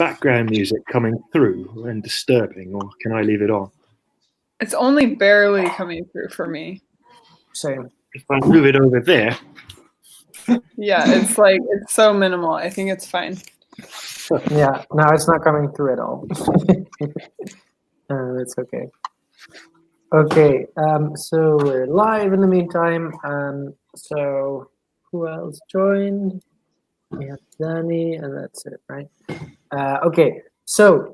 background music coming through and disturbing, or can I leave it on? It's only barely coming through for me. Same. If I move it over there. Yeah, it's so minimal. I think it's fine. Yeah, no, it's not coming through at all. It's okay. Okay, so we're live in the meantime. So who else joined? We have Danny, and that's it, right? Okay, so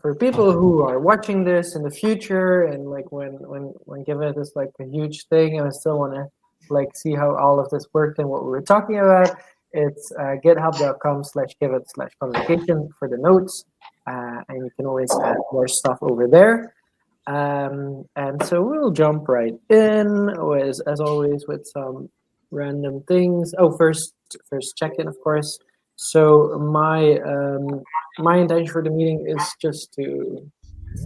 for people who are watching this in the future, and like when Giveth is like a huge thing, and I still want to like see how all of this worked and what we were talking about, it's github.com/giveth/communication for the notes, and you can always add more stuff over there. And so we'll jump right in, as always, with some random things. Oh, first check-in, of course. So my intention for the meeting is just to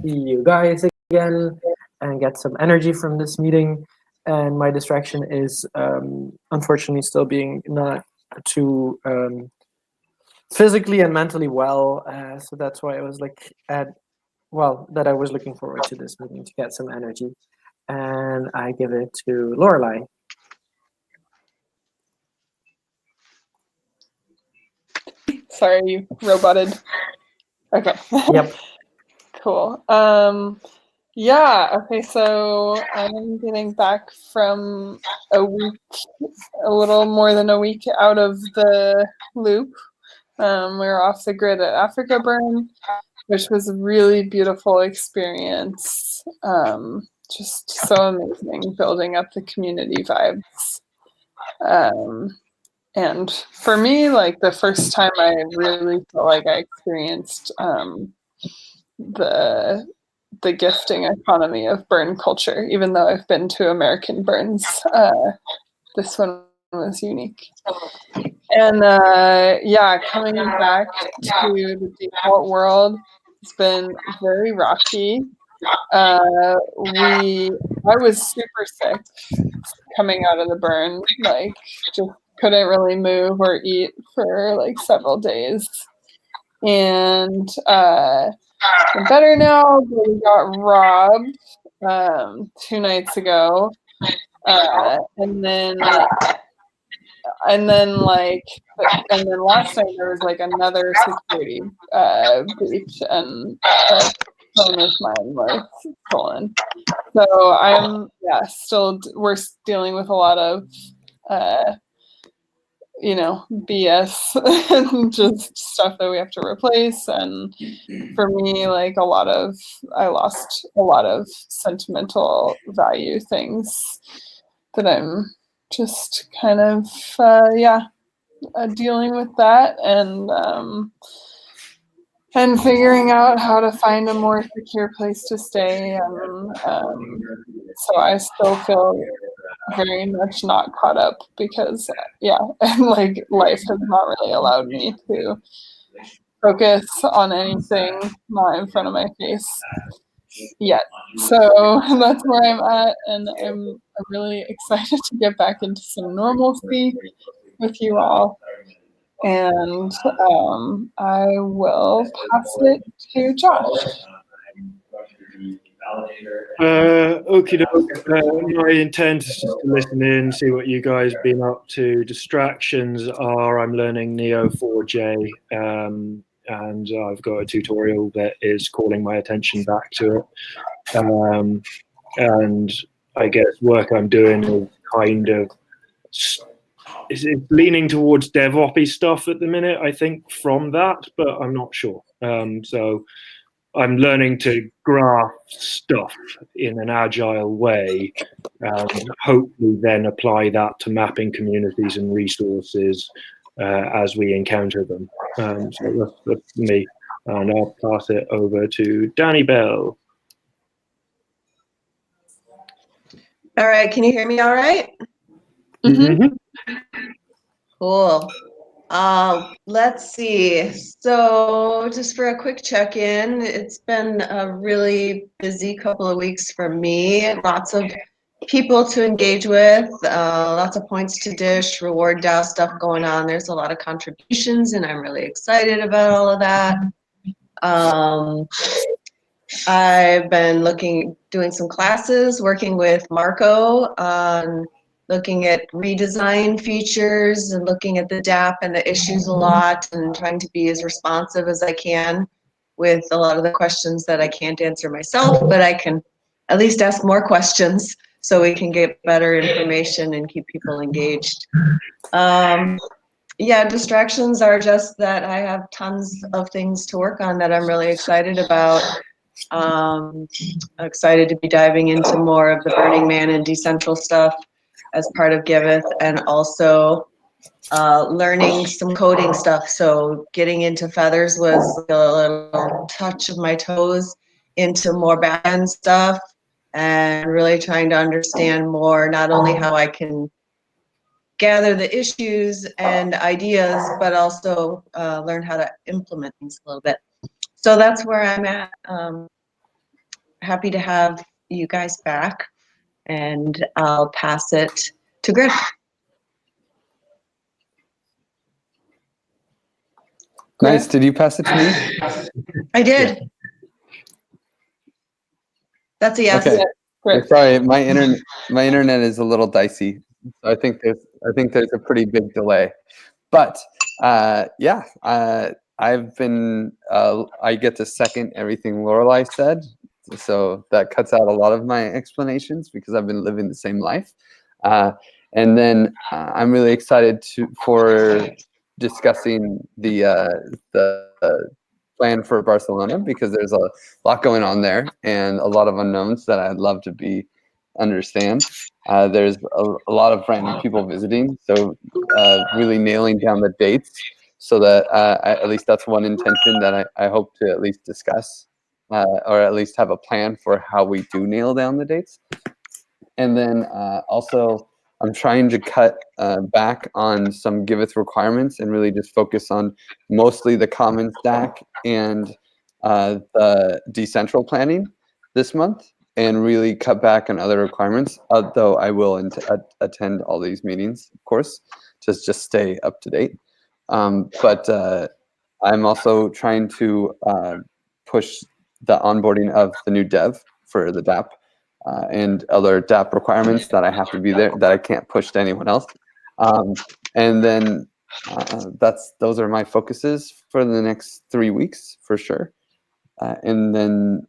see you guys again and get some energy from this meeting. And my distraction is unfortunately still being not too physically and mentally well. So that's why I was like that I was looking forward to this meeting to get some energy. And I give it to Lorelai. Sorry, you roboted. Okay. Yep. Cool. Yeah, okay, so I'm getting back from a little more than a week out of the loop. We were off the grid at Africa Burn, which was a really beautiful experience. Just so amazing, building up the community vibes. And for me, like the first time I really felt like I experienced the gifting economy of burn culture, even though I've been to American burns. This one was unique. And yeah, coming back to the default world, it's been very rocky. I was super sick coming out of the burn, like just couldn't really move or eat for like several days. And I'm better now, but we got robbed 2 nights ago. And then last night there was like another security breach, and a phone of mine was stolen. So we're dealing with a lot of BS and just stuff that we have to replace. And for me, like I lost a lot of sentimental value things that I'm just kind of dealing with that, and figuring out how to find a more secure place to stay. And so I still feel very much not caught up because like life has not really allowed me to focus on anything not in front of my face yet. So that's where I'm at, and I'm really excited to get back into some normalcy with you all. And I will pass it to Josh. Okie doke. My intent is just to listen in, see what you guys have been up to. Distractions are I'm learning Neo4j, and I've got a tutorial that is calling my attention back to it. And I guess work I'm doing is kind of it's leaning towards DevOps stuff at the minute, I think, from that, but I'm not sure. So I'm learning to graph stuff in an agile way, and hopefully then apply that to mapping communities and resources as we encounter them. So that's me, and I'll pass it over to Danny Bell. All right, can you hear me all right? Mm-hmm. Cool. Let's see. So just for a quick check-in, it's been a really busy couple of weeks for me. Lots of people to engage with, lots of points to dish, reward DAO stuff going on. There's a lot of contributions, and I'm really excited about all of that. I've been doing some classes, working with Marco on looking at redesign features and looking at the DAP and the issues a lot and trying to be as responsive as I can with a lot of the questions that I can't answer myself, but I can at least ask more questions so we can get better information and keep people engaged. Yeah, distractions are just that I have tons of things to work on that I'm really excited about. I'm excited to be diving into more of the Burning Man and decentral stuff as part of Giveth, and also learning some coding stuff. So getting into Feathers was a little touch of my toes into more back-end stuff, and really trying to understand more not only how I can gather the issues and ideas, but also learn how to implement things a little bit. So that's where I'm at. Happy to have you guys back, and I'll pass it to Griff. Nice. Did you pass it to me? I did. That's a yes. Okay. Great. Sorry, my internet is a little dicey. So I think there's a pretty big delay. But yeah, I've been I get to second everything Lorelei said. So that cuts out a lot of my explanations because I've been living the same life. And then I'm really excited for discussing the plan for Barcelona because there's a lot going on there and a lot of unknowns that I'd love to understand. There's a lot of random people visiting, so really nailing down the dates so that at least that's one intention that I hope to at least discuss or at least have a plan for how we do nail down the dates. And then also I'm trying to cut back on some Giveth requirements and really just focus on mostly the common stack and the decentral planning this month, and really cut back on other requirements. Though I will attend all these meetings, of course, to just stay up to date. But I'm also trying to push the onboarding of the new dev for the DAP. And other DAP requirements that I have to be there that I can't push to anyone else. And then those are my focuses for the next 3 weeks for sure. And then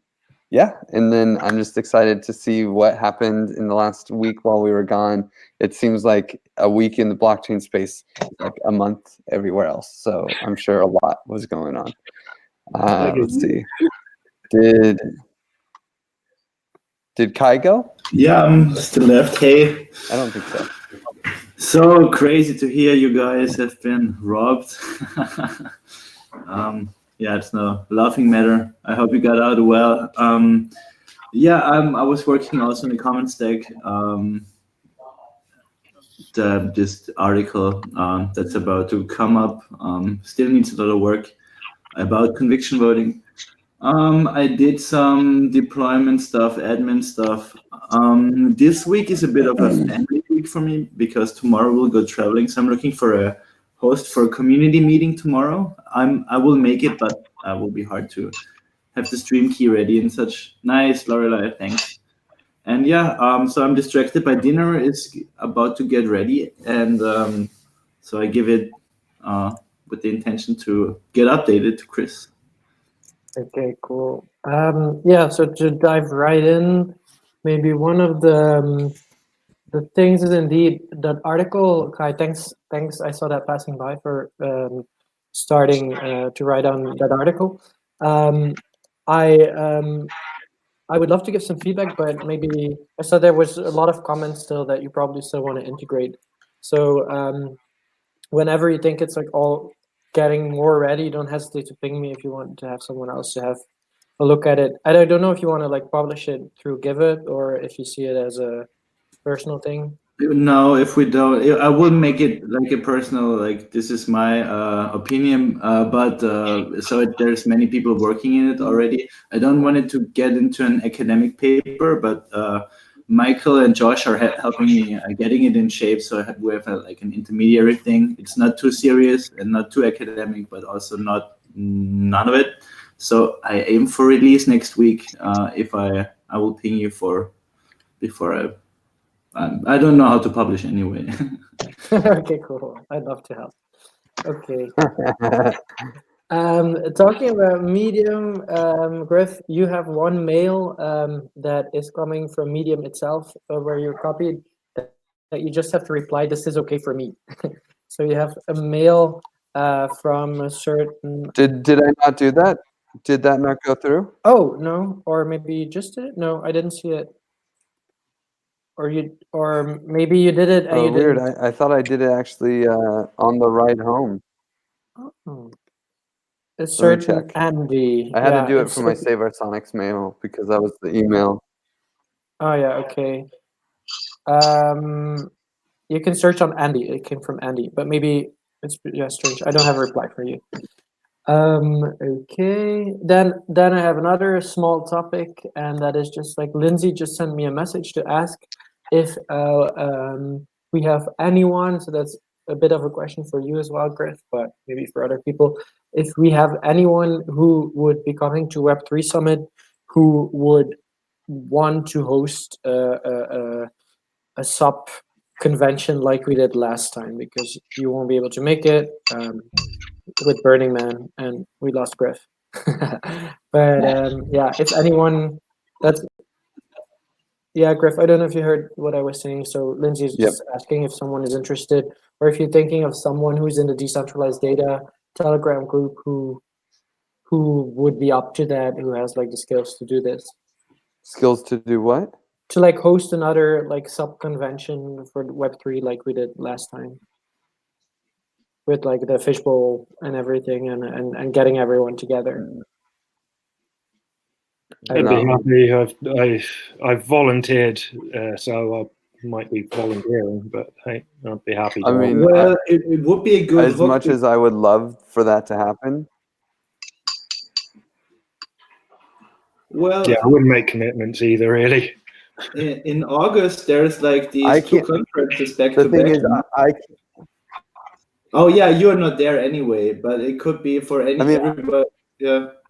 I'm just excited to see what happened in the last week while we were gone. It seems like a week in the blockchain space, like a month everywhere else. So I'm sure a lot was going on. Let's see. Did Kai go? Yeah, I'm still left. Hey. I don't think so. So crazy to hear you guys have been robbed. Yeah, it's no laughing matter. I hope you got out well. I was working also in the comment stack. This article that's about to come up still needs a lot of work about conviction voting. I did some deployment stuff, admin stuff. This week is a bit of a family week for me because tomorrow we'll go traveling. So I'm looking for a host for a community meeting tomorrow. I will make it, but it will be hard to have the stream key ready and such. Nice, Lorelei, thanks. And yeah, so I'm distracted by dinner. It's about to get ready, and so I give it with the intention to get updated to Chris. Okay, cool. Yeah, so to dive right in, maybe one of the things is indeed that article. Kai, thanks. I saw that passing by for starting to write on that article. I would love to give some feedback, but maybe I saw there was a lot of comments still that you probably still want to integrate. So whenever you think it's like all getting more ready, don't hesitate to ping me if you want to have someone else to have a look at it. I don't know if you want to like publish it through Giveth or if you see it as a personal thing. No, if we don't, I will make it like a personal, like this is my opinion, but so there's many people working in it already. I don't want it to get into an academic paper, but Michael and Josh are helping me getting it in shape. So we have like an intermediary thing. It's not too serious and not too academic, but also not none of it. So I aim for release next week. If I will ping you before I don't know how to publish anyway. Okay, cool. I'd love to help. Okay. Talking about Medium, Griff, you have one mail that is coming from Medium itself, where you're copied, that you just have to reply, "This is okay for me." So you have a mail from a certain. Did I not do that? Did that not go through? Oh no, or maybe you just did it. No, I didn't see it. Or maybe you did it and Oh, you weird. didn't. I thought I did it actually on the ride home. Oh. A Let me certain check. Andy. I had Yeah, to do it it's for my Save Our Sonics mail because that was the email. Oh yeah, okay. You can search on Andy. It came from Andy, but maybe it's strange. I don't have a reply for you. Okay. Then I have another small topic, and that is just like Lindsay just sent me a message to ask if we have anyone. So that's a bit of a question for you as well, Griff, but maybe for other people. If we have anyone who would be coming to Web3 Summit who would want to host a sub convention like we did last time, because you won't be able to make it with Burning Man, and we lost Griff. But yeah, if anyone, that's yeah, Griff. I don't know if you heard what I was saying. So Lindsay's just asking if someone is interested, or if you're thinking of someone who's in the decentralized data Telegram group who would be up to that, who has like the skills to do this. Skills to do what? To like host another like sub convention for Web3 like we did last time, with like the fishbowl and everything, and getting everyone together. I'd be happy. I've volunteered, so I might be volunteering, but hey, I'd be happy to. I mean, well, it would be a good as much as I would love for that to happen. Well, yeah, I wouldn't make commitments either, really. In August, there's like these two conferences back to back. The thing is, oh yeah, you're not there anyway, but it could be for everybody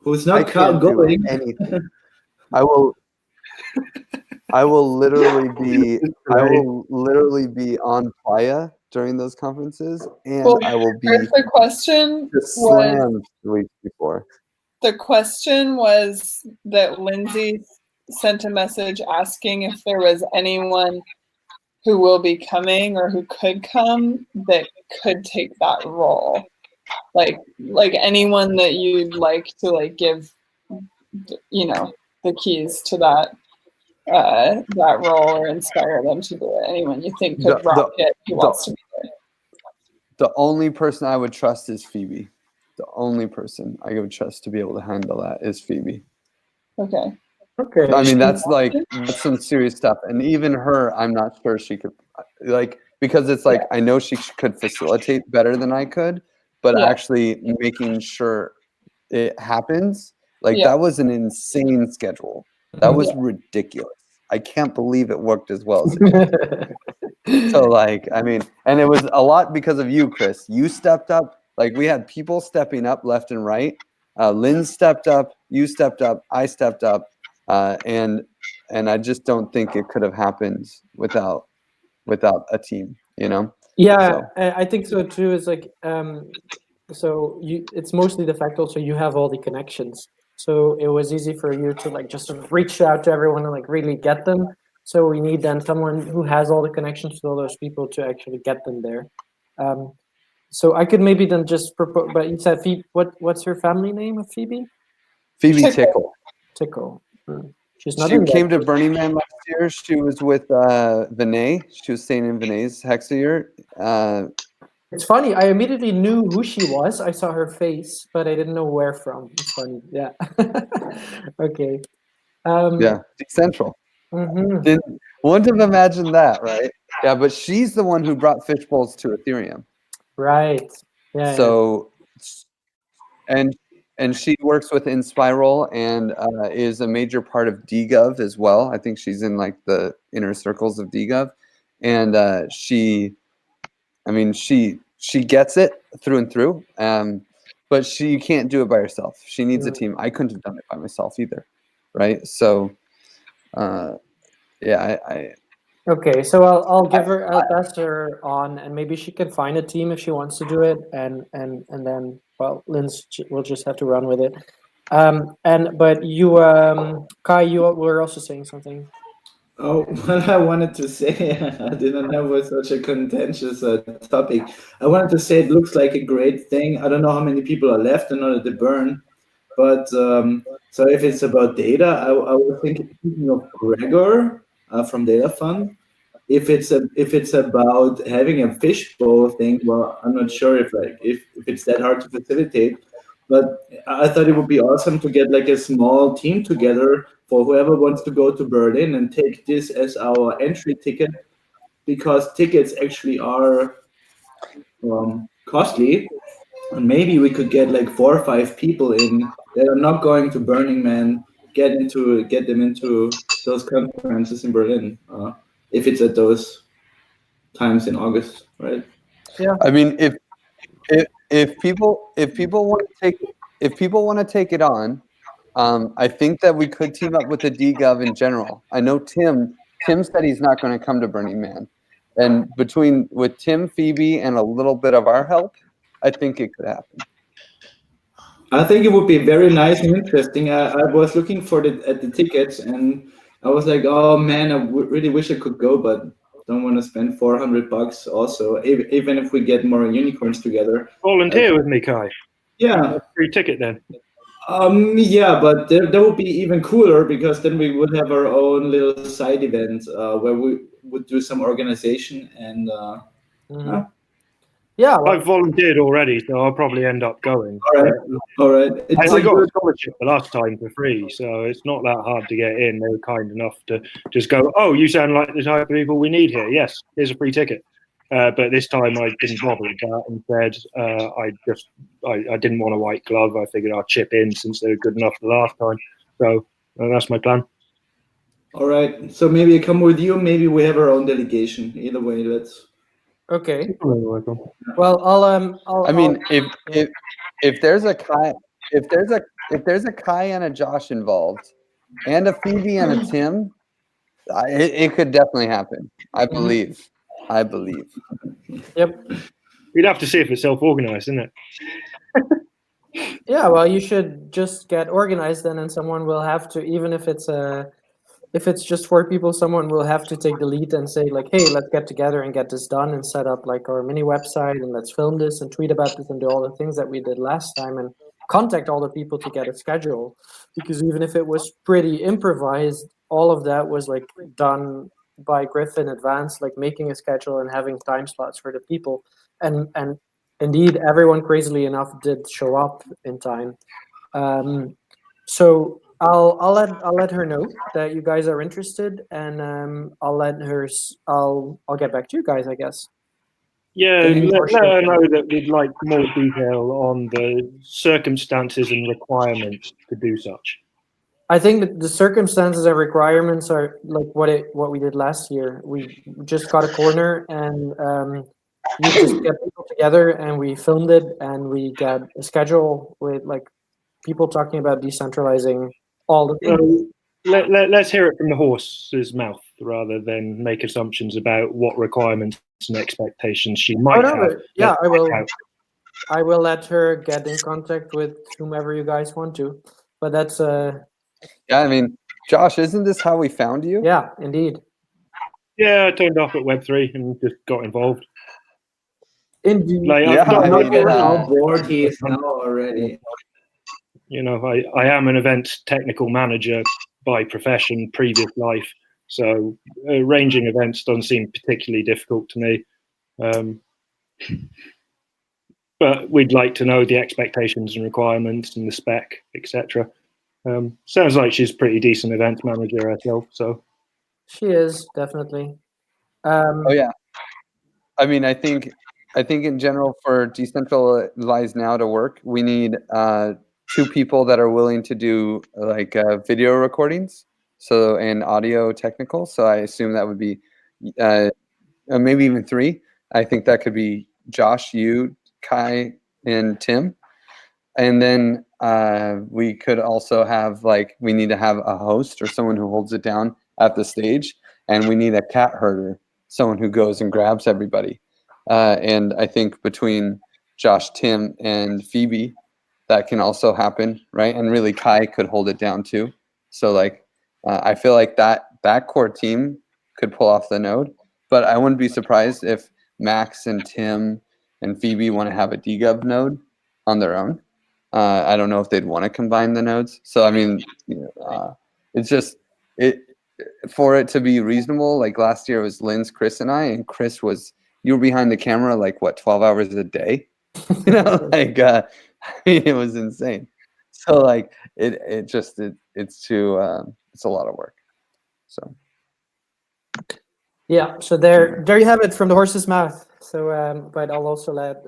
who's not going. Anything. I will literally be on playa during those conferences, and I will be the question slammed the week before. The question was that Lindsay sent a message asking if there was anyone who will be coming or who could come that could take that role, like anyone that you'd like to like give, the keys to that role or inspire them to do it. Anyone you think could rock it, who wants to be there. The only person I would trust is Phoebe. The only person I would trust to be able to handle that is Phoebe. Okay. I mean, that's some serious stuff. And even her, I'm not sure she could, because it's like, I know she could facilitate better than I could, but actually making sure it happens, that was an insane schedule. That was ridiculous. I can't believe it worked as well as it did. So I mean, and it was a lot because of you, Chris. You stepped up. We had people stepping up left and right. Lynn stepped up, you stepped up, I stepped up. And I just don't think it could have happened without a team, Yeah, so. I think so too. It's like so it's mostly the fact also you have all the connections, so it was easy for you to just sort of reach out to everyone and really get them. So we need then someone who has all the connections to all those people to actually get them there. So I could maybe then just propose, but you said Phoebe, what's her family name of Phoebe? Phoebe Tickle. Tickle. She came to Burning Man last year. She was with Vinay. She was staying in Vinay's Hexier. It's funny. I immediately knew who she was. I saw her face, but I didn't know where from. It's funny. Yeah. Okay. Yeah, Decentral. Mm-hmm. Wouldn't have imagined that, right? Yeah, but she's the one who brought fish bowls to Ethereum. Right. Yeah. So, and she works with Inspiral and is a major part of DGov as well. I think she's in the inner circles of DGov, and she gets it through and through. but you can't do it by yourself. She needs a team. I couldn't have done it by myself either, right? So, yeah, I Okay, so I'll pass her on, and maybe she can find a team if she wants to do it, and then well, will just have to run with it. But you, Kai, you were also saying something. Oh, what I wanted to say, I didn't know it was such a contentious topic. I wanted to say it looks like a great thing. I don't know how many people are left and not at the burn, but so if it's about data, I was thinking of Gregor from Data Fund. If it's about having a fishbowl thing, well, I'm not sure if it's that hard to facilitate. But I thought it would be awesome to get like a small team together for whoever wants to go to Berlin and take this as our entry ticket, because tickets actually are costly. And maybe we could get like 4 or 5 people in that are not going to Burning Man, get them into those conferences in Berlin, if it's at those times in August, right? Yeah. I mean, if people want to take it on, I think that we could team up with the DGov in general. I know Tim said he's not going to come to Burning Man, and with Tim, Phoebe, and a little bit of our help, I think it could happen. I think it would be very nice and interesting. I was looking at the tickets, and I was like, oh man, I really wish I could go, but don't want to spend $400 also, even if we get more unicorns together. Volunteer with me, Kai. Yeah. Free ticket then. Yeah, but that would be even cooler, because then we would have our own little side event where we would do some organization and. Yeah, well, I've volunteered already, so I'll probably end up going. All right. I got a scholarship the last time for free, so it's not that hard to get in. They were kind enough to just go, oh, you sound like the type of people we need here. Yes, here's a free ticket. But this time I didn't bother with that and said I didn't want a white glove. I figured I'd chip in since they were good enough the last time. So that's my plan. All right. So maybe I come with you. Maybe we have our own delegation. Either way, let's. Okay. Well, I mean, if there's a Kai, if there's a Kai and a Josh involved, and a Phoebe and a Tim, it could definitely happen. I believe. Yep. We'd have to see if it's self-organized, isn't it? Yeah. Well, you should just get organized then, and someone will have to, even if it's just 4 people, someone will have to take the lead and say like, hey, let's get together and get this done and set up like our mini website, and let's film this and tweet about this and do all the things that we did last time, and contact all the people to get a schedule. Because even if it was pretty improvised, all of that was like done by Griff in advance, like making a schedule and having time slots for the people. And indeed, everyone crazily enough did show up in time. So I'll let her know that you guys are interested, and I'll get back to you guys, I guess. Yeah, let her know that we'd like more detail on the circumstances and requirements to do such. I think that the circumstances and requirements are like what we did last year. We just got a corner, and we just get people together, and we filmed it, and we got a schedule with like people talking about decentralizing all the things. Let's hear it from the horse's mouth rather than make assumptions about what requirements and expectations she might have. Yeah, I will let her get in contact with whomever you guys want to. But that's Yeah, I mean, Josh, isn't this how we found you? Yeah, indeed. Yeah, I turned off at Web3 and just got involved. Indeed. Like, how bored he is now already. You know, I am an events technical manager by profession, previous life. So arranging events doesn't seem particularly difficult to me. But we'd like to know the expectations and requirements and the spec, etc. Sounds like she's a pretty decent events manager herself. So she is definitely. Oh yeah, I mean, I think in general for decentralized now to work, we need 2 people that are willing to do like video recordings, so and audio technical. So I assume that would be maybe even 3. I think that could be Josh, you, Kai, and Tim. And then we could also have, like, we need to have a host or someone who holds it down at the stage, and we need a cat herder, someone who goes and grabs everybody. And I think between Josh, Tim, and Phoebe, that can also happen, right? And really, Kai could hold it down too. So, like, I feel like that core team could pull off the node, but I wouldn't be surprised if Max and Tim and Phoebe want to have a dgov node on their own. I don't know if they'd want to combine the nodes. So I mean, it's just for it to be reasonable. Like last year it was Lynn's, Chris, and I, and Chris you were behind the camera like what 12 hours a day, like I mean, it was insane. So like it's a lot of work. So yeah, so there you have it from the horse's mouth. So but I'll also let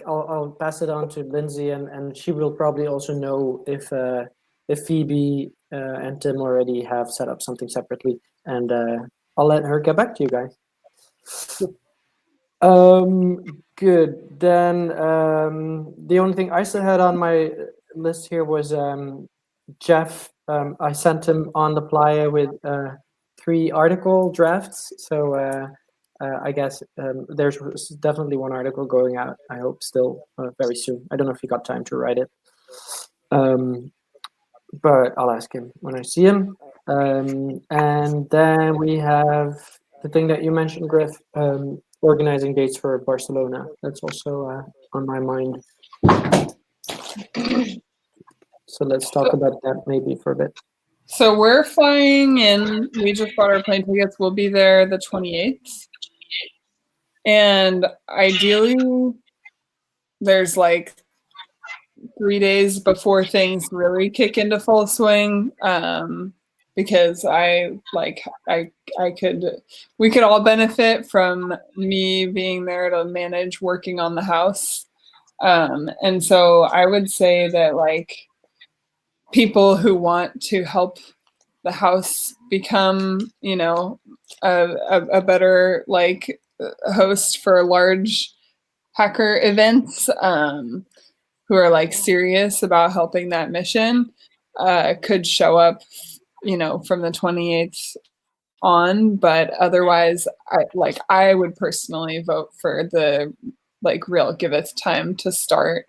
I'll pass it on to Lindsay, and she will probably also know if Phoebe and Tim already have set up something separately, and I'll let her get back to you guys. Good. Then the only thing I still had on my list here was Jeff. I sent him on the playa with 3 article drafts. So I guess there's definitely one article going out, I hope still very soon. I don't know if he got time to write it. But I'll ask him when I see him. And then we have the thing that you mentioned, Griff, organizing dates for Barcelona. That's also on my mind. So let's talk about that maybe for a bit. So we're flying in. We just bought our plane tickets. We'll be there the 28th. And ideally, there's like 3 days before things really kick into full swing. Because we could all benefit from me being there to manage working on the house. And so I would say that like people who want to help the house become, a better like host for large hacker events, who are like serious about helping that mission, could show up, from the 28th on. But otherwise, I would personally vote for the like real Giveth time to start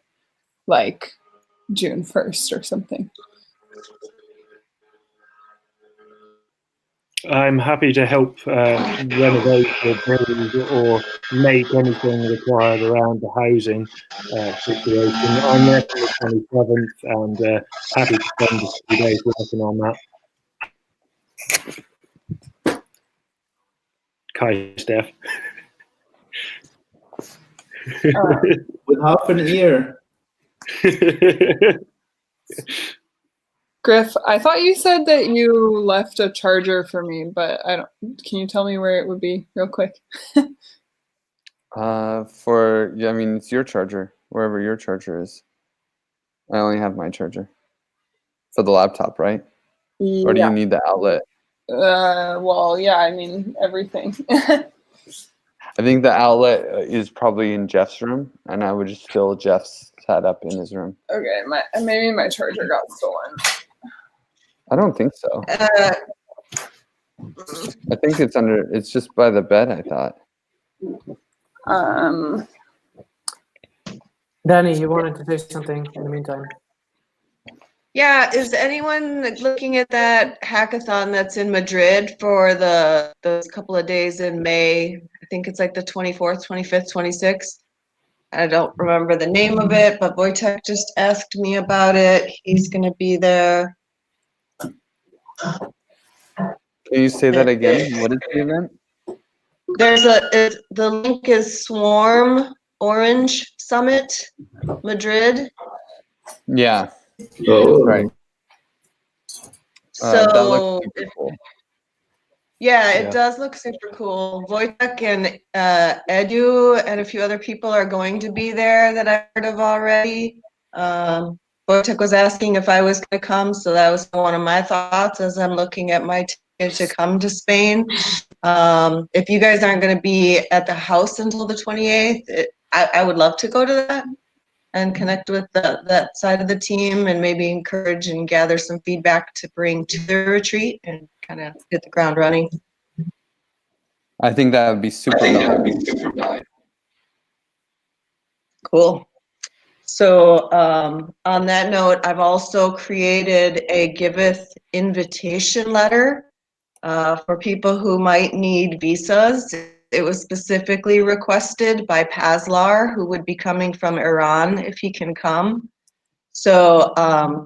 like June 1st or something. I'm happy to help renovate or build or make anything required around the housing situation. I'm there from the 27th and happy to spend a few days working on that. Kai, Steph. With half an ear. Griff, I thought you said that you left a charger for me, but I don't. Can you tell me where it would be real quick? it's your charger, wherever your charger is. I only have my charger for the laptop, right? Yeah. Or do you need the outlet? Well, yeah, I mean everything. I think the outlet is probably in Jeff's room, and I would just fill Jeff's setup in his room. Okay, maybe my charger got stolen. I don't think so. I think it's just by the bed, I thought. Danny, you wanted to say something in the meantime? Yeah, is anyone looking at that hackathon that's in Madrid for those couple of days in May? I think it's like the 24th, 25th, 26th. I don't remember the name of it, but Wojtek just asked me about it. He's going to be there. Can you say that again? What is the event? The link is Swarm Orange Summit, Madrid. Yeah. Oh, right. So that looks super cool. Yeah, it does look super cool. Wojtek and Edu and a few other people are going to be there that I've heard of already. Wojtek was asking if I was going to come, so that was one of my thoughts as I'm looking at my ticket to come to Spain. If you guys aren't going to be at the house until the 28th, I would love to go to that. and connect with that side of the team and maybe encourage and gather some feedback to bring to the retreat and kind of hit the ground running. I think that would be super valuable. Cool. So on that note, I've also created a Giveth invitation letter for people who might need visas. It was specifically requested by Paslar, who would be coming from Iran if he can come. So I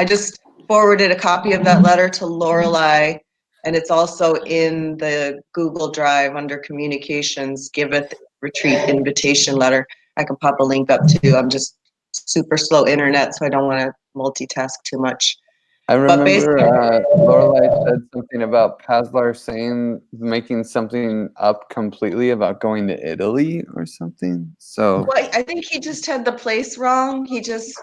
just forwarded a copy of that letter to Lorelei, and it's also in the Google Drive under communications, Giveth retreat invitation letter. I can pop a link up too. I'm just super slow internet, so I don't want to multitask too much. I remember Lorelai said something about Paslar making something up completely about going to Italy or something. So well, I think he just had the place wrong. He just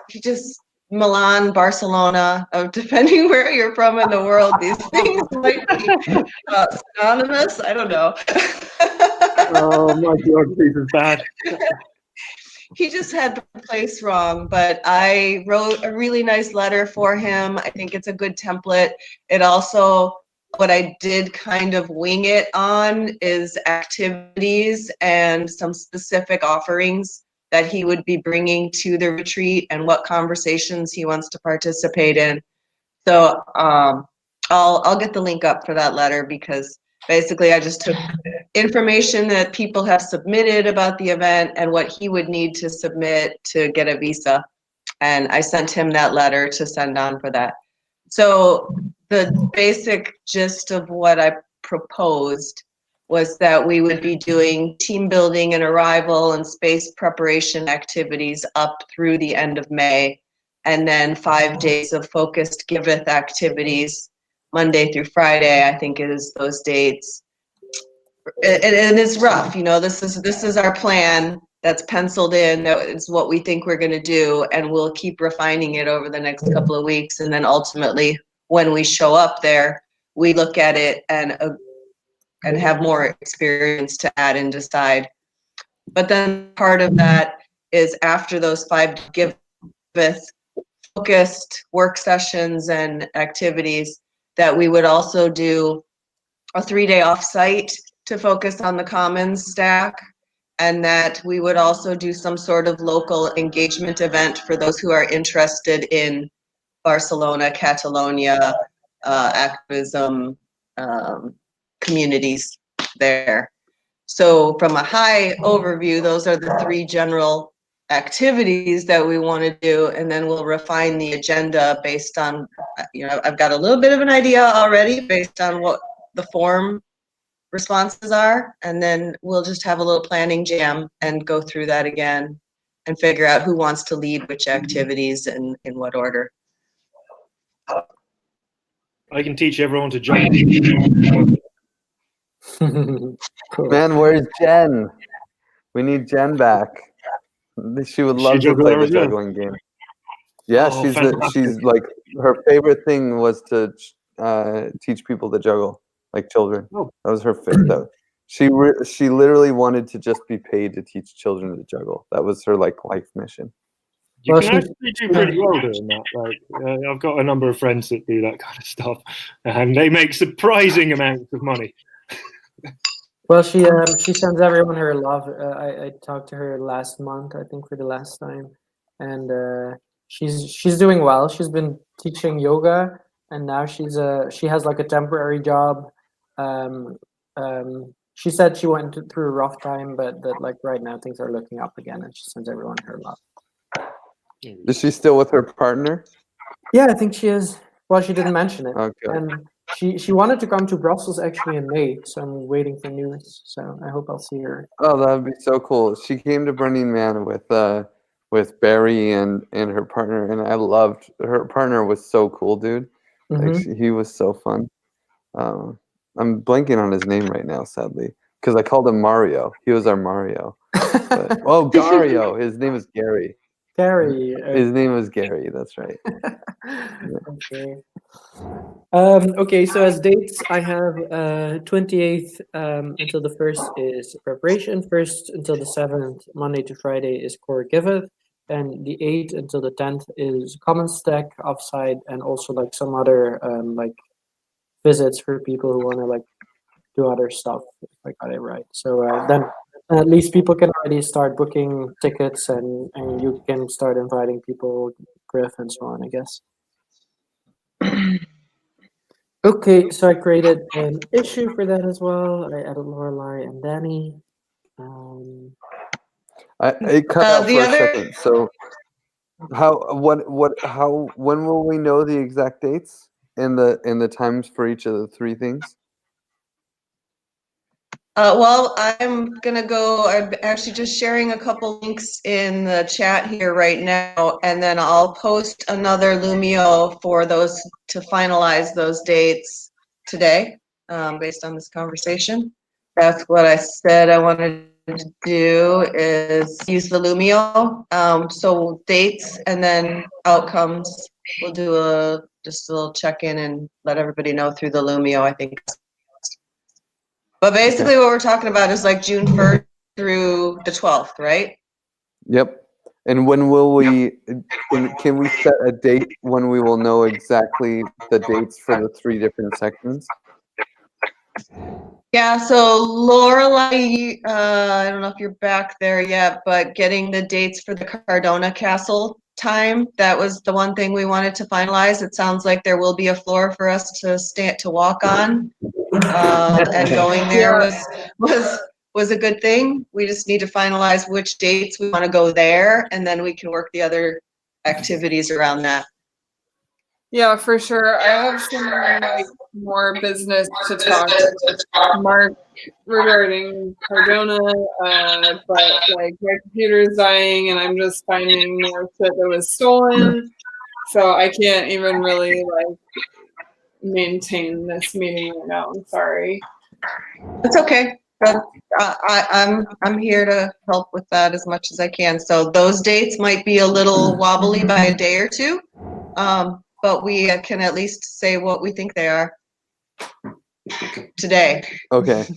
Milan, Barcelona, depending where you're from in the world, these things might be synonymous. I don't know. Oh, my geography is bad. He just had the place wrong, but I wrote a really nice letter for him. I think it's a good template. It also, what I did kind of wing it on is activities and some specific offerings that he would be bringing to the retreat and what conversations he wants to participate in. So I'll get the link up for that letter because basically I just took information that people have submitted about the event and what he would need to submit to get a visa. And I sent him that letter to send on for that. So the basic gist of what I proposed was that we would be doing team building and arrival and space preparation activities up through the end of May, and then 5 days of focused Giveth activities, Monday through Friday, I think is those dates. And it's rough, you know, this is our plan that's penciled in, that is what we think we're going to do, and we'll keep refining it over the next couple of weeks, and then ultimately when we show up there, we look at it and have more experience to add and decide. But then part of that is after those 5 Giveth focused work sessions and activities, that we would also do a 3-day offsite to focus on the Commons stack, and that we would also do some sort of local engagement event for those who are interested in Barcelona, Catalonia, activism communities there. So from a high overview, those are the 3 general activities that we want to do, and then we'll refine the agenda based on, you know, I've got a little bit of an idea already based on what the form responses are, and then we'll just have a little planning jam and go through that again and figure out who wants to lead which activities and in what order. I can teach everyone to juggle. Cool. man, where's Jen? We need Jen back. She would love to play the juggling game. Yeah, Oh, she's like, her favorite thing was to teach people to juggle, like children. Oh. That was her favorite. She literally wanted to just be paid to teach children to juggle. That was her like life mission. You Well, can actually do pretty well doing that. Like, I've got a number of friends that do that kind of stuff, and they make surprising amounts of money. Well, she sends everyone her love. I talked to her last month, I think, for the last time, and she's doing well. She's been teaching yoga, and now she has like a temporary job. She said she went through a rough time, but that like right now things are looking up again, and she sends everyone her love. Is she still with her partner? Yeah, I think she is. Well, she didn't mention it. Okay. And she wanted to come to Brussels actually in May, so I'm waiting for news. So I hope I'll see her. Oh, that would be so cool. She came to Burning Man with Barry and her partner, and I loved her partner. Was so cool, dude. Like he was so fun. I'm blanking on his name right now, sadly, because I called him Mario. He was our Mario. But, oh, Gario. His name is Gary. Gary. His name was Gary. That's right. Okay. Okay, so as dates, I have 28th until the 1st is preparation. 1st until the 7th, Monday to Friday, is core Giveth. And the 8th until the 10th is common stack offsite, and also like some other like visits for people who want to like do other stuff, if I got it right. So then at least people can already start booking tickets, and you can start inviting people, Griff and so on, I guess. Okay, so I created an issue for that as well. I added Lorelai and Danny. It cut out The for a other- second. So when will we know the exact dates and the times for each of the three things? Well, I'm actually just sharing a couple links in the chat here right now, and then I'll post another Lumio for those to finalize those dates today, based on this conversation. That's what I said I wanted to do, is use the Lumio. So dates and then outcomes. We'll do just a little check-in and let everybody know through the Lumio, I think. But basically what we're talking about is like June 1st through the 12th, right? Yep. And when will we, can we set a date when we will know exactly the dates for the three different sections? Yeah, so Lorelai, I don't know if you're back there yet, but getting the dates for the Cardona Castle time, that was the one thing we wanted to finalize. It sounds like there will be a floor for us to walk on. And going there was a good thing. We just need to finalize which dates we want to go there, and then we can work the other activities around that. Yeah, for sure. I have some like more business to talk to Mark regarding Cardona, but like my computer's dying and I'm just finding more shit that was stolen, so I can't even really like maintain this meeting right now. I'm sorry. It's okay. But I'm here to help with that as much as I can. So those dates might be a little wobbly by a day or two, but we can at least say what we think they are today. Okay.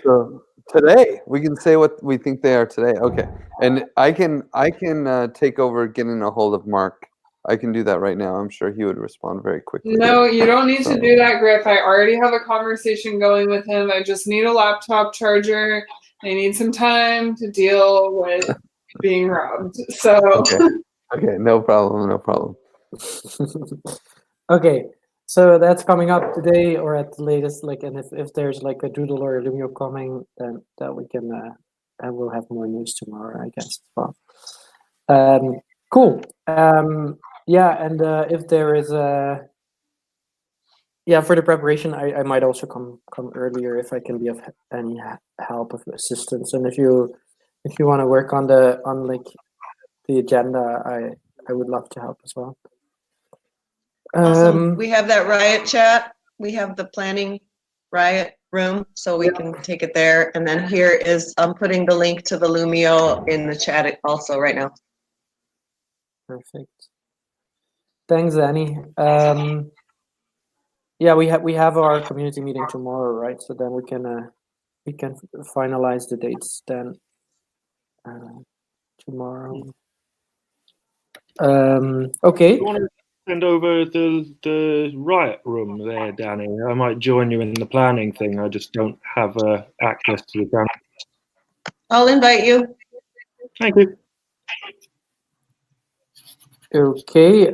So today we can say what we think they are today. Okay. And I can take over getting a hold of Mark. I can do that right now. I'm sure he would respond very quickly. No, you don't need So- to do that, Griff. I already have a conversation going with him. I just need a laptop charger. I need some time to deal with being robbed. So Okay, no problem, no problem. Okay, so that's coming up today or at the latest. Like, and if there's like a doodle or a Lumio coming, then that we can, and we'll have more news tomorrow, I guess. As well. Cool. Yeah, and if there is a for the preparation, I might also come earlier if I can be of any help of assistance. And if you want to work on like the agenda, I would love to help as well. Awesome. We have that Riot chat. We have the planning Riot room, so we can take it there. And then here is, I'm putting the link to the Lumio in the chat also right now. Perfect. Thanks, Annie. Yeah, we have our community meeting tomorrow, right? So then we can finalize the dates then tomorrow. Okay. You want to send over the riot room there, Danny? I might join you in the planning thing. I just don't have access to the channel. I'll invite you. Thank you. Okay.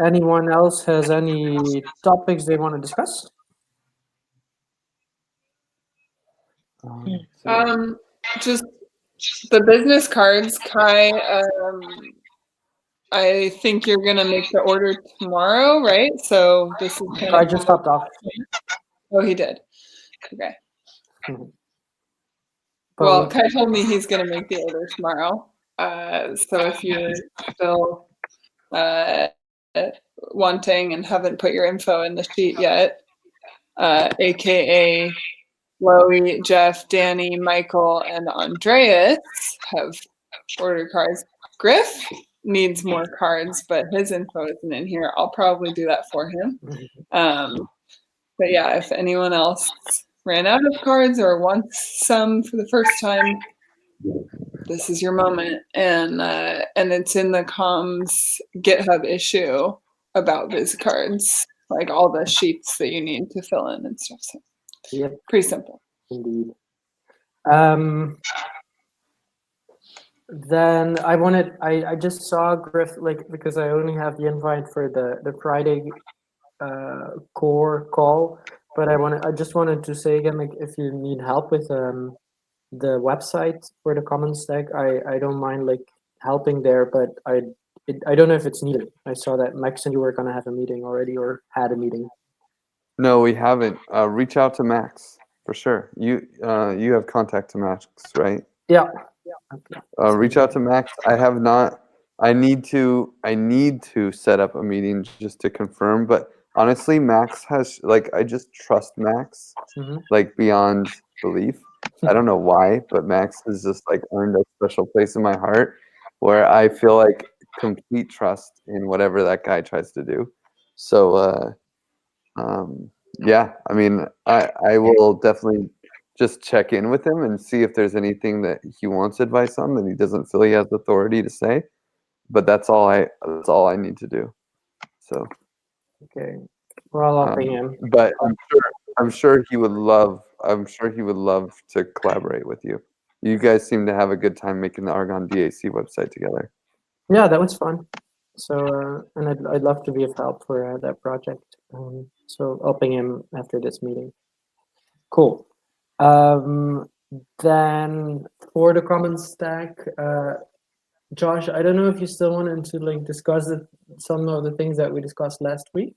Anyone else has any topics they want to discuss? just the business cards, Kai. I think you're gonna make the order tomorrow, right? So this is kind I of just hopped off. Oh, he did. Okay. But Well, Kai told me he's gonna make the order tomorrow. So if you're still wanting and haven't put your info in the sheet yet, aka Chloe, Jeff, Danny, Michael, and Andreas have order cards. Griff, needs more cards, but his info isn't in here. I'll probably do that for him. But yeah, if anyone else ran out of cards or wants some for the first time, this is your moment. And it's in the comms GitHub issue about Viz cards, like all the sheets that you need to fill in and stuff. So Yep, pretty simple. indeed. Then I just saw Griff, like, because I only have the invite for the Friday core call, but I just wanted to say again, like, if you need help with the website for the common stack, I don't mind like helping there, but I don't know if it's needed. I saw that Max and you were gonna have a meeting already, or had a meeting. No, we haven't. Reach out to Max for sure. You have contact to Max, right? Yeah. Okay. Reach out to Max. I have not. I need to set up a meeting just to confirm. But honestly, Max has, like, I just trust Max like beyond belief. I don't know why, but Max has just like earned a special place in my heart where I feel like complete trust in whatever that guy tries to do. So yeah, I mean, I will definitely just check in with him and see if there's anything that he wants advice on that he doesn't feel he has authority to say. But that's all I need to do. So Okay. Well, I'll ping him. but I'm sure he would love to collaborate with you. You guys seem to have a good time making the Argonne DAC website together. Yeah, that was fun. So and I'd love to be of help for that project. So I'll ping him after this meeting. Cool. Then for the common stack, Josh, I don't know if you still wanted to like discuss some of the things that we discussed last week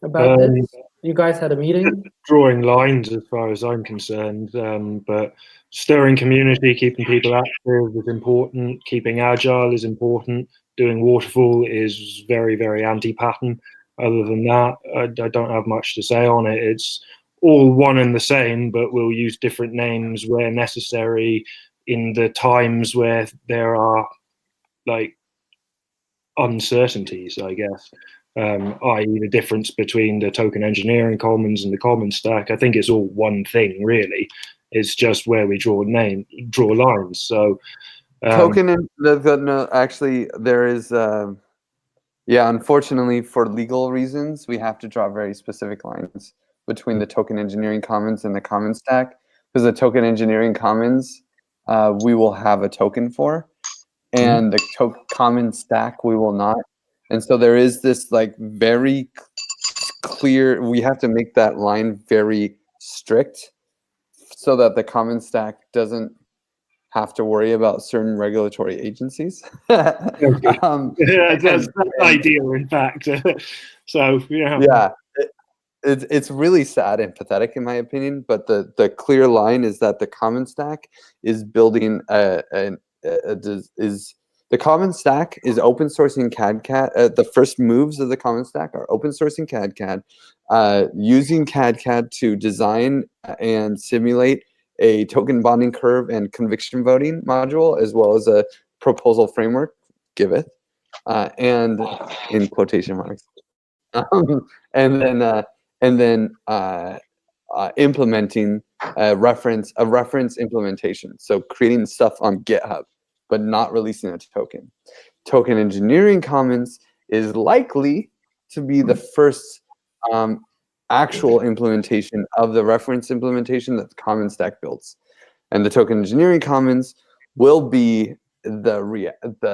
about this. You guys had a meeting. Drawing lines, as far as I'm concerned, but stirring community, keeping people active is important. Keeping agile is important. Doing waterfall is very, very anti-pattern. Other than that, I don't have much to say on it. It's all one and the same, but we'll use different names where necessary in the times where there are like uncertainties, I guess. I.e. the difference between the token engineering commons and the common stack. I think it's all one thing, really. It's just where we draw lines. So Token and no, actually there is yeah, unfortunately for legal reasons we have to draw very specific lines between the token engineering commons and the common stack, because the token engineering commons we will have a token for, and the common stack we will not. And so there is this like very clear, we have to make that line very strict so that the common stack doesn't have to worry about certain regulatory agencies. that's ideal, in fact. So yeah, it's really sad and pathetic in my opinion. But the clear line is that the common stack is building the common stack is open sourcing CAD-CAD. The first moves of the common stack are open sourcing CAD-CAD, using CAD-CAD to design and simulate a token bonding curve and conviction voting module, as well as a proposal framework, Giveth, and in quotation marks, and then implementing a reference implementation. So creating stuff on GitHub, but not releasing a token. Token engineering commons is likely to be the first actual implementation of the reference implementation that the common stack builds. And the token engineering commons will be the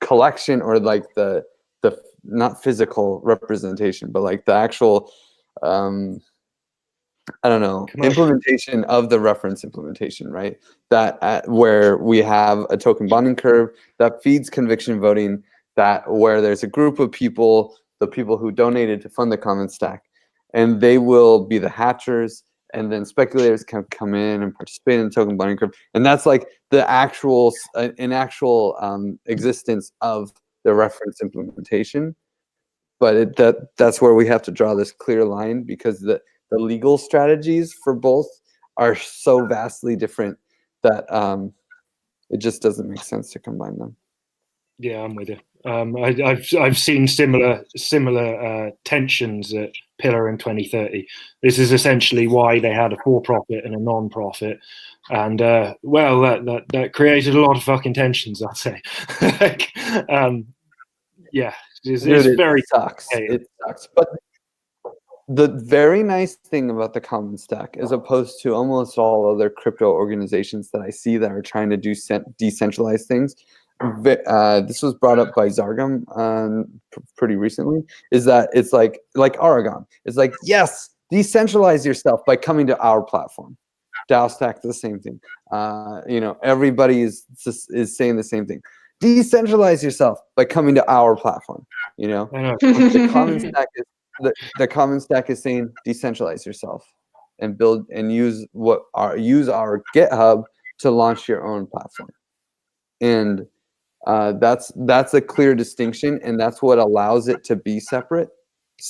collection, or like the not physical representation, but like the actual I don't know, implementation of the reference implementation, right? That where we have a token bonding curve that feeds conviction voting, that where there's a group of people, the people who donated to fund the common stack, and they will be the hatchers, and then speculators can come in and participate in the token bonding curve. And that's like the actual existence of the reference implementation. But that's where we have to draw this clear line, because the legal strategies for both are so vastly different that It just doesn't make sense to combine them. Yeah, I'm with you. I've seen similar tensions at Pillar in 2030. This is essentially why they had a for-profit and a non-profit, and well, that created a lot of fucking tensions, I'd say. Like, yeah, it's very sucks. It sucks. But the very nice thing about the Common Stack, as opposed to almost all other crypto organizations that I see that are trying to do decentralized things, this was brought up by Zargam pretty recently, is that it's like Oregon. It's like, yes, decentralize yourself by coming to our platform. DAO Stack, the same thing. Everybody is saying the same thing. Decentralize yourself by coming to our platform. I know. The Common Stack is the Common Stack is saying decentralize yourself and build and use our GitHub to launch your own platform. And that's a clear distinction, and that's what allows it to be separate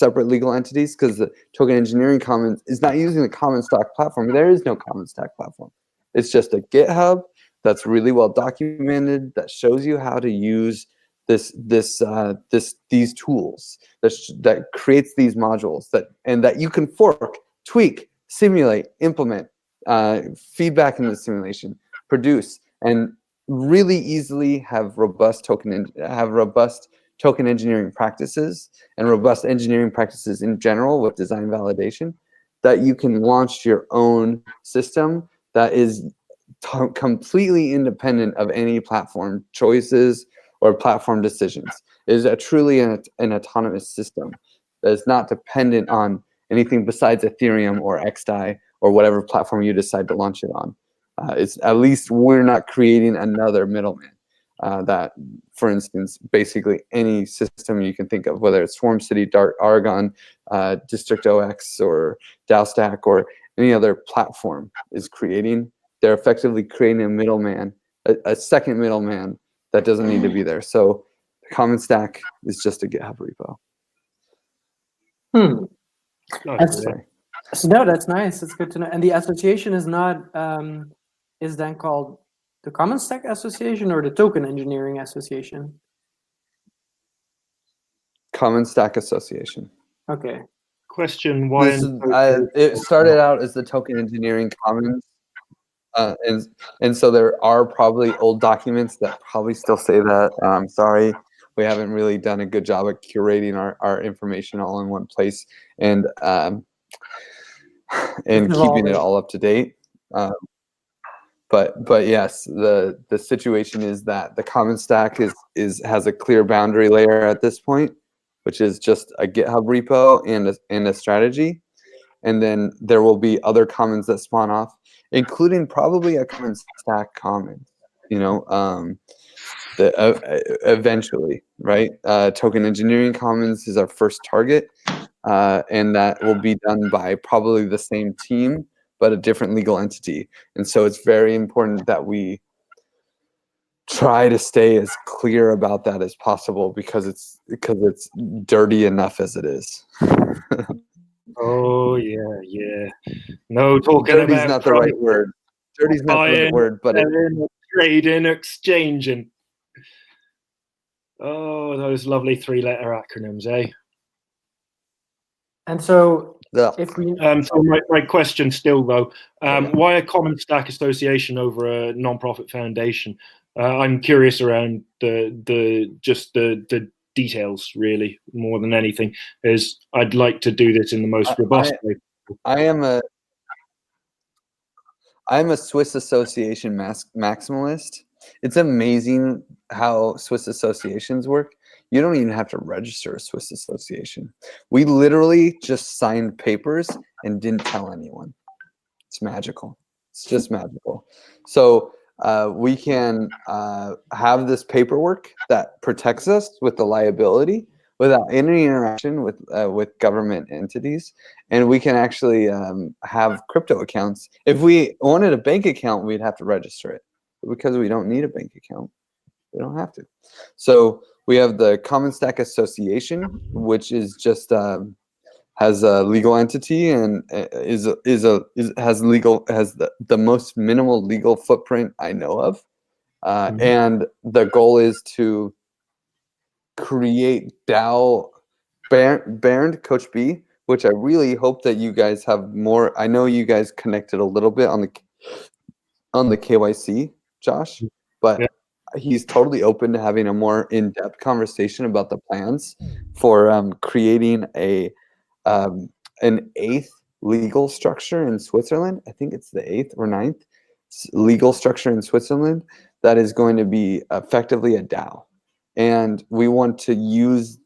legal entities, because the Token Engineering Commons is not using the Common Stack platform. There is no Common Stack platform. It's just a GitHub that's really well documented, that shows you how to use these tools, that creates these modules that you can fork, tweak, simulate, implement, feedback in the simulation, produce, and really easily have robust token engineering practices and robust engineering practices in general with design validation, that you can launch your own system that is completely independent of any platform choices or platform decisions. It is truly an autonomous system that is not dependent on anything besides Ethereum or XDAI or whatever platform you decide to launch it on. It's at least we're not creating another middleman. That, for instance, basically any system you can think of, whether it's Swarm City, Dart, Aragon, District OX, or DAO Stack, or any other platform is creating, they're effectively creating a middleman, a second middleman that doesn't need to be there. So the Common Stack is just a GitHub repo. No, that's nice. That's good to know. And the association is not is then called the Common Stack Association or the Token Engineering Association? Common Stack Association. Okay. Question: why? It started out as the Token Engineering Commons. And so there are probably old documents that probably still say that. Sorry, we haven't really done a good job at curating our information all in one place and keeping it all up to date. But yes, the situation is that the Common Stack has a clear boundary layer at this point, which is just a GitHub repo and a strategy. And then there will be other commons that spawn off, including probably a Common Stack common, eventually, right? Token Engineering Commons is our first target, and that will be done by probably the same team, but a different legal entity. And so it's very important that we try to stay as clear about that as possible, because it's dirty enough as it is. Oh yeah. No talking Dirty's about not the right word. Dirty's not the right word, but trading, exchanging. Oh, those lovely 3-letter acronyms, eh? And so, yeah. If we so my question still though, why a Common Stack Association over a non-profit foundation? I'm curious around the details, really, more than anything. Is I'd like to do this in the most robust way. I'm a Swiss Association maximalist. It's amazing how Swiss associations work. You don't even have to register a Swiss association. We literally just signed papers and didn't tell anyone. It's magical. It's just magical. So we can have this paperwork that protects us with the liability without any interaction with government entities, and we can actually have crypto accounts. If we wanted a bank account, we'd have to register it. But because we don't need a bank account, we don't have to. So we have the Common Stack Association, which is just has a legal entity and has the most minimal legal footprint I know of, And the goal is to create DAO. Bernd, Coach B, which I really hope that you guys have more. I know you guys connected a little bit on the KYC, Josh, but he's totally open to having a more in-depth conversation about the plans for creating an 8th legal structure in Switzerland. I think it's the 8th or 9th legal structure in Switzerland that is going to be effectively a DAO. And we want to use,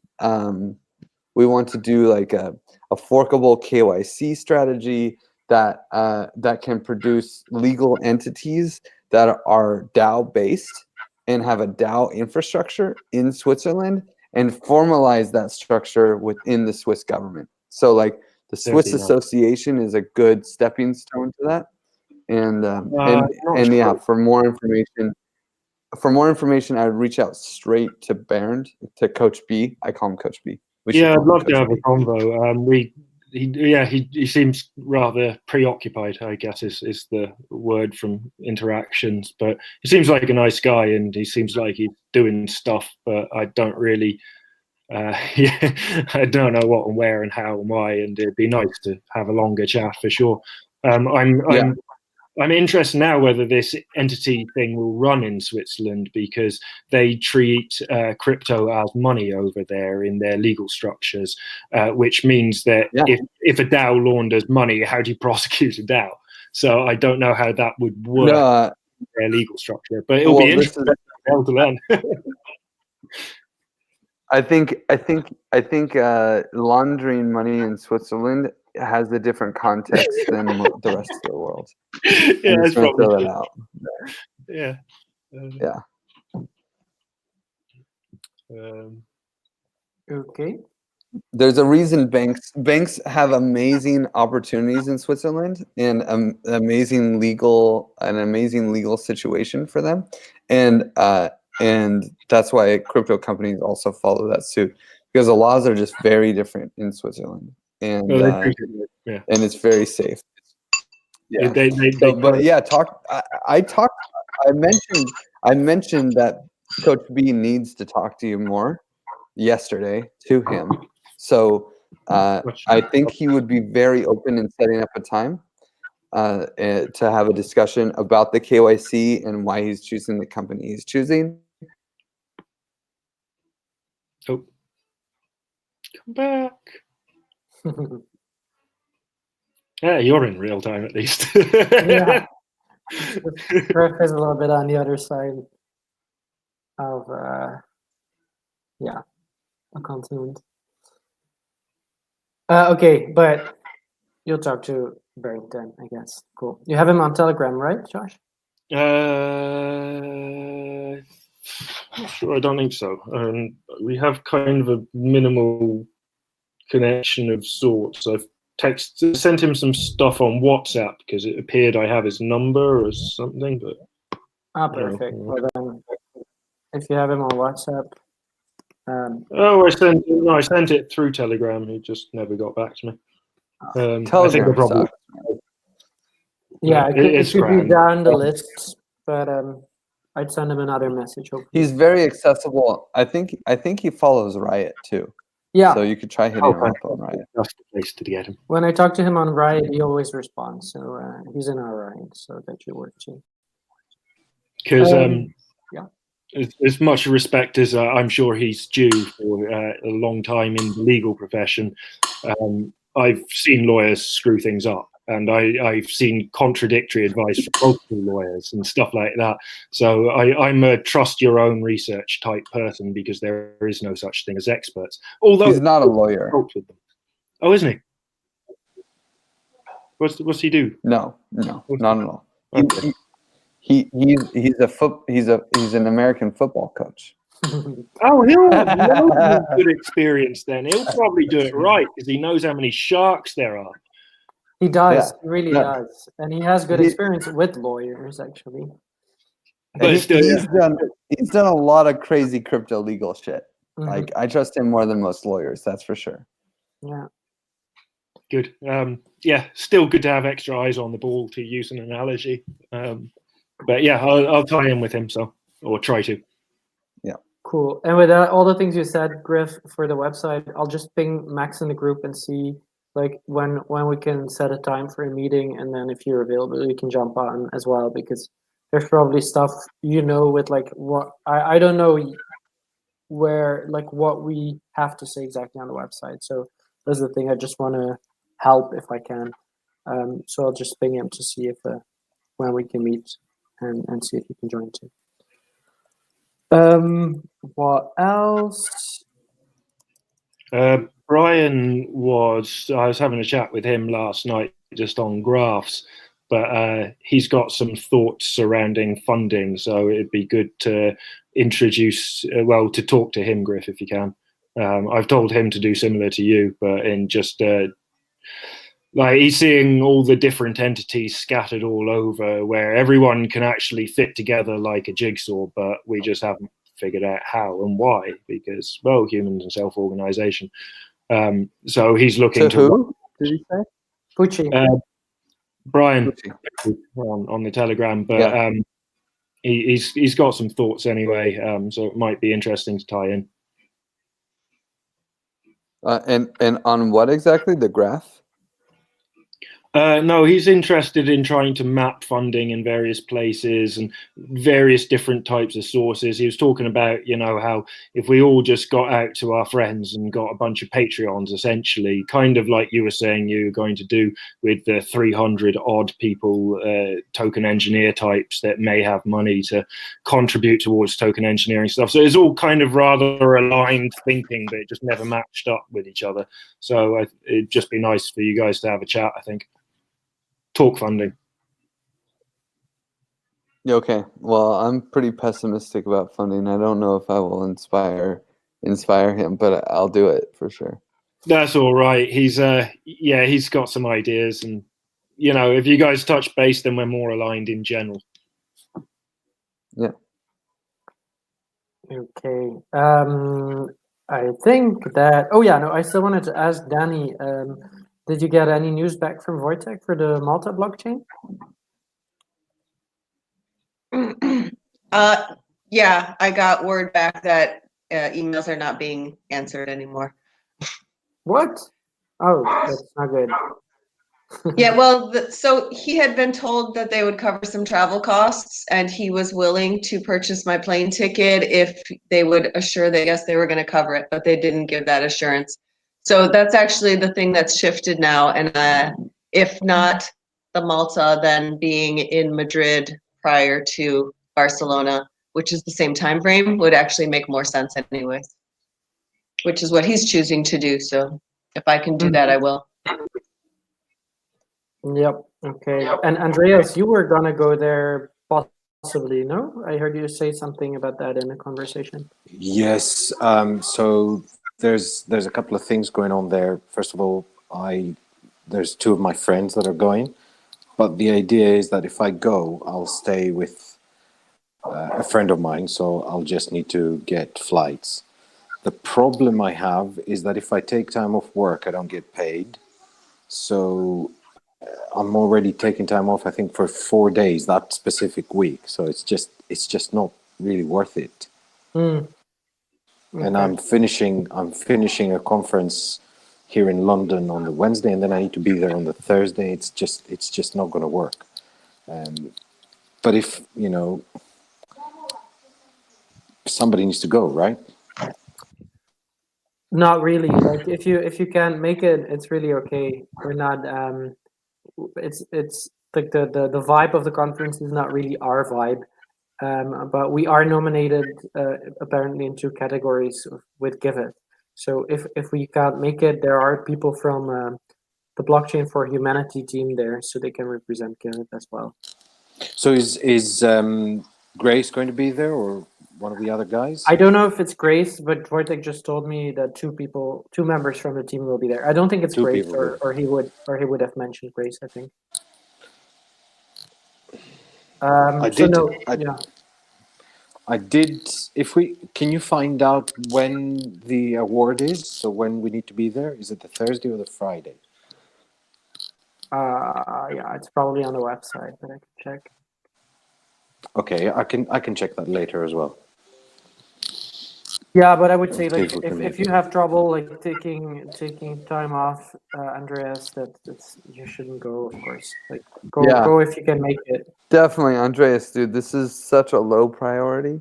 we want to do like a forkable KYC strategy that can produce legal entities that are DAO based and have a DAO infrastructure in Switzerland and formalize that structure within the Swiss government. So like the Swiss Association is a good stepping stone to that. And yeah, for more information, I would reach out straight to Bernd, to Coach B. I call him Coach B. Yeah, I'd love to have a convo. He seems rather preoccupied, I guess is the word from interactions. But he seems like a nice guy, and he seems like he's doing stuff. But I don't really, I don't know what and where and how and why. And it'd be nice to have a longer chat for sure. I'm interested now whether this entity thing will run in Switzerland, because they treat crypto as money over there in their legal structures, which means that if a DAO launders money, how do you prosecute a DAO? So I don't know how that would work in their legal structure, but it'll be interesting to learn. I think laundering money in Switzerland has a different context than the rest of the world. Yeah, that's probably throw that out. Yeah. Okay. There's a reason banks have amazing opportunities in Switzerland and an amazing legal situation for them, and that's why crypto companies also follow that suit, because the laws are just very different in Switzerland, and it's very safe. Yeah. I mentioned that Coach B needs to talk to you more yesterday to him. So I think he would be very open in setting up a time to have a discussion about the KYC and why he's choosing the company he's choosing. Oh, come back. Yeah, you're in real time at least. Yeah. Griff is a little bit on the other side of a continent. Okay, but you'll talk to Bernd then, I guess. Cool. You have him on Telegram, right, Josh? Not sure. I don't think so. We have kind of a minimal connection of sorts. I've sent him some stuff on WhatsApp because it appeared I have his number or something. But perfect. Well, then, if you have him on WhatsApp. I sent it through Telegram. He just never got back to me. Telegram sucks. Yeah, it should be down the list, but I'd send him another message. Hopefully. He's very accessible. I think he follows Riot too. Yeah. So you could try hitting him up on Riot. That's the place to get him. When I talk to him on Riot, he always responds. So he's in our Riot, so that should work too. Because as much respect as I'm sure he's due for a long time in the legal profession, I've seen lawyers screw things up. And I've seen contradictory advice from multiple lawyers and stuff like that. So I'm a trust your own research type person, because there is no such thing as experts. Although he's not a lawyer. Oh, isn't he? What's he do? No, not at all. Okay. He's an American football coach. Oh, he'll have good experience then. He'll probably do it right because he knows how many sharks there are. He does, he really does, and he has good experience with lawyers, actually. But he's done a lot of crazy crypto legal shit. Mm-hmm. Like, I trust him more than most lawyers, that's for sure. Yeah. Good. Still good to have extra eyes on the ball, to use an analogy. But yeah, I'll tie in with him. So or try to. Cool. And with all the things you said, Griff, for the website, I'll just ping Max in the group and see like when we can set a time for a meeting, and then if you're available, you can jump on as well, because there's probably stuff with like what I don't know where like what we have to say exactly on the website. So that's the thing. I just want to help if I can. So I'll just ping him to see if when we can meet and see if he can join too. What else? Brian I was having a chat with him last night just on graphs, but he's got some thoughts surrounding funding, so it'd be good to to talk to him, Griff, if you can. I've told him to do similar to you, but in just like he's seeing all the different entities scattered all over where everyone can actually fit together like a jigsaw, but we just haven't figured out how and why, because, well, humans and self-organization. So he's looking to who did you say? Pucci. Brian Pucci. on the Telegram, but Yeah. he's got some thoughts anyway, so it might be interesting to tie in. And on what exactly? The graph? No, he's interested in trying to map funding in various places and various different types of sources. He was talking about, how if we all just got out to our friends and got a bunch of Patreons, essentially, kind of like you were saying you were going to do with the 300 odd people, token engineer types that may have money to contribute towards token engineering stuff. So it's all kind of rather aligned thinking, but it just never matched up with each other. So it'd just be nice for you guys to have a chat, I think. Talk funding. Okay. Well, I'm pretty pessimistic about funding. I don't know if I will inspire him, but I'll do it for sure. That's all right. He's got some ideas, and if you guys touch base, then we're more aligned in general. Yeah. Okay. I think that. Oh yeah, no. I still wanted to ask Danny. Did you get any news back from Wojtek for the Malta blockchain? Yeah, I got word back that emails are not being answered anymore. What? Oh, that's not good. Yeah, well, so he had been told that they would cover some travel costs, and he was willing to purchase my plane ticket if they would assure that, yes, they were going to cover it, but they didn't give that assurance. So that's actually the thing that's shifted now. And if not the Malta, then being in Madrid prior to Barcelona, which is the same time frame, would actually make more sense anyways, which is what he's choosing to do. So if I can do that, I will. Yep. Okay. And Andreas, you were gonna go there possibly, no? I heard you say something about that in a conversation. Yes. So there's a couple of things going on there. First of all, there's two of my friends that are going, but the idea is that if I go, I'll stay with a friend of mine. So I'll just need to get flights. The problem I have is that if I take time off work, I don't get paid. So I'm already taking time off, I think, for 4 days that specific week. So it's just not really worth it. Okay. And I'm finishing a conference here in London on the Wednesday, and then I need to be there on the Thursday. It's just not going to work. But if somebody needs to go, right? Not really. Like if you can't make it, it's really okay. We're not. It's like the vibe of the conference is not really our vibe. But we are nominated apparently in 2 categories with Giveth. So if we can't make it, there are people from the Blockchain for Humanity team there, so they can represent Giveth as well. So is Grace going to be there, or one of the other guys? I don't know if it's Grace, but Wojtek just told me that 2 members from the team will be there. I don't think it's 2 Grace, people. or he would have mentioned Grace, I think. I did. Can you find out when the award is? So when we need to be there? Is it the Thursday or the Friday? Yeah, it's probably on the website, but I can check. Okay, I can check that later as well. Yeah, but I would say like If we can if you have trouble like taking time off, Andreas, that's you shouldn't go. Of course, like Yeah. go if you can make it. Definitely, Andreas, dude. This is such a low priority.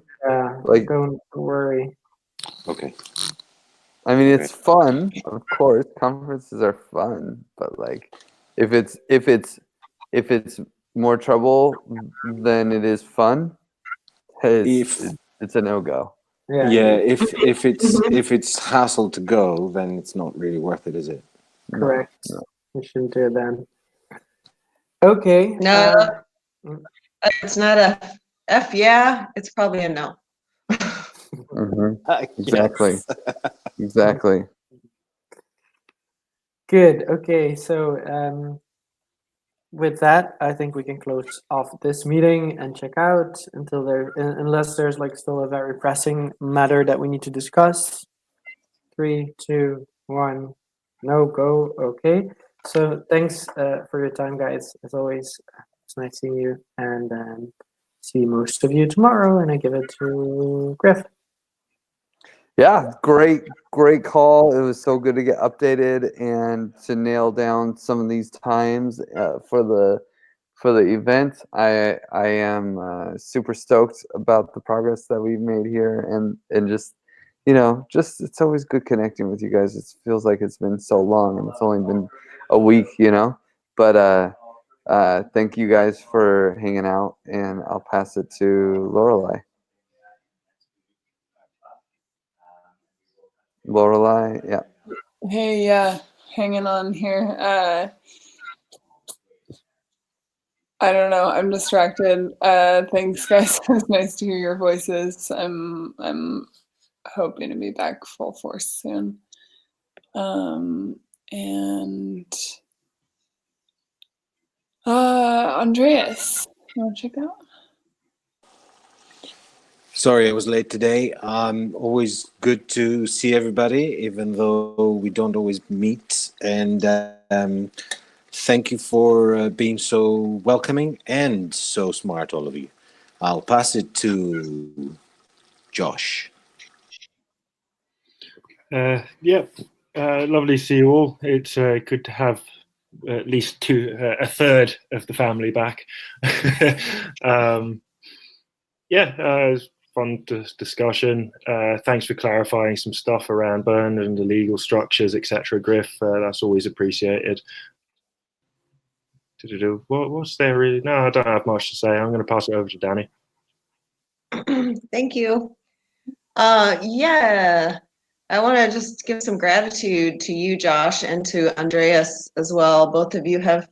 Like, Don't worry. Okay. I mean, it's fun, of course. Conferences are fun, but like, if it's more trouble than it is fun, it's a no go. Yeah, if it's hassle to go, then it's not really worth it, is it? Correct. No. You shouldn't do it then. Okay. No, it's not a F. Yeah, it's probably a no. Exactly. Exactly. Good. Okay. So with that, I think we can close off this meeting and check out until unless there's like still a very pressing matter that we need to discuss. 3, 2, 1. No go. Okay. So thanks for your time, guys. As always, it's nice seeing you, and see most of you tomorrow. And I give it to Griff. Yeah, great call. It was so good to get updated and to nail down some of these times for the event. I am super stoked about the progress that we've made here, and just it's always good connecting with you guys. It feels like it's been so long, and it's only been a week, But thank you guys for hanging out, and I'll pass it to Lorelei. Lorelei, yeah. Hey, yeah, hanging on here. I don't know. I'm distracted. Thanks, guys. It's nice to hear your voices. I'm hoping to be back full force soon. And Andreas, you want to check out? Sorry, I was late today. Always good to see everybody, even though we don't always meet. And thank you for being so welcoming and so smart, all of you. I'll pass it to Josh. Lovely to see you all. It's good to have at least a third of the family back. It was fun discussion. Thanks for clarifying some stuff around Bern and the legal structures, etc. Griff, that's always appreciated. What's there really? No, I don't have much to say. I'm going to pass it over to Danny. Thank you. Yeah, I want to just give some gratitude to you, Josh, and to Andreas as well. Both of you have,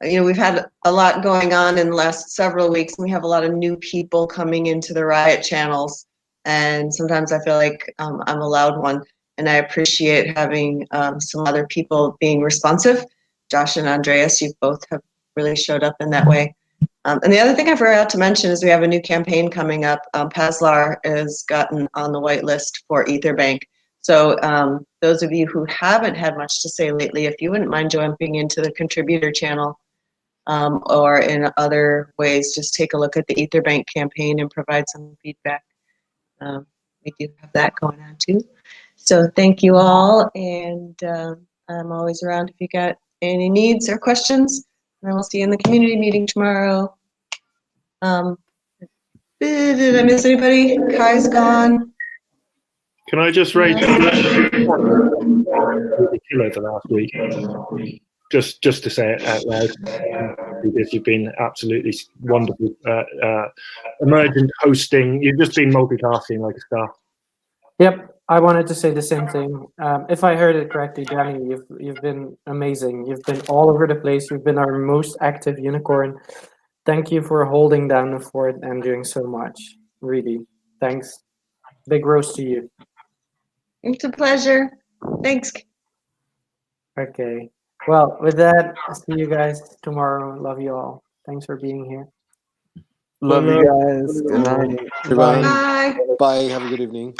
we've had a lot going on in the last several weeks. We have a lot of new people coming into the Riot channels, and sometimes I feel like I'm a loud one, and I appreciate having some other people being responsive. Josh and Andreas, you both have really showed up in that way. And the other thing I forgot to mention is we have a new campaign coming up. Paslar has gotten on the whitelist for Etherbank. So those of you who haven't had much to say lately, if you wouldn't mind jumping into the contributor channel or in other ways, just take a look at the Etherbank campaign and provide some feedback. We do have that going on too. So thank you all, and I'm always around if you got any needs or questions. And we'll see you in the community meeting tomorrow. Did I miss anybody? Kai's gone. Can I just raise the killer for last week? Just to say it out loud, because you've been absolutely wonderful, emergent hosting. You've just been multitasking like a star. Yep, I wanted to say the same thing. If I heard it correctly, Danny, you've been amazing. You've been all over the place. You've been our most active unicorn. Thank you for holding down the fort and doing so much. Really, thanks. Big roast to you. It's a pleasure. Thanks. Okay. Well, with that, see you guys tomorrow. Love you all. Thanks for being here. Love you guys. Good night. Goodbye. Bye. Bye. Have a good evening.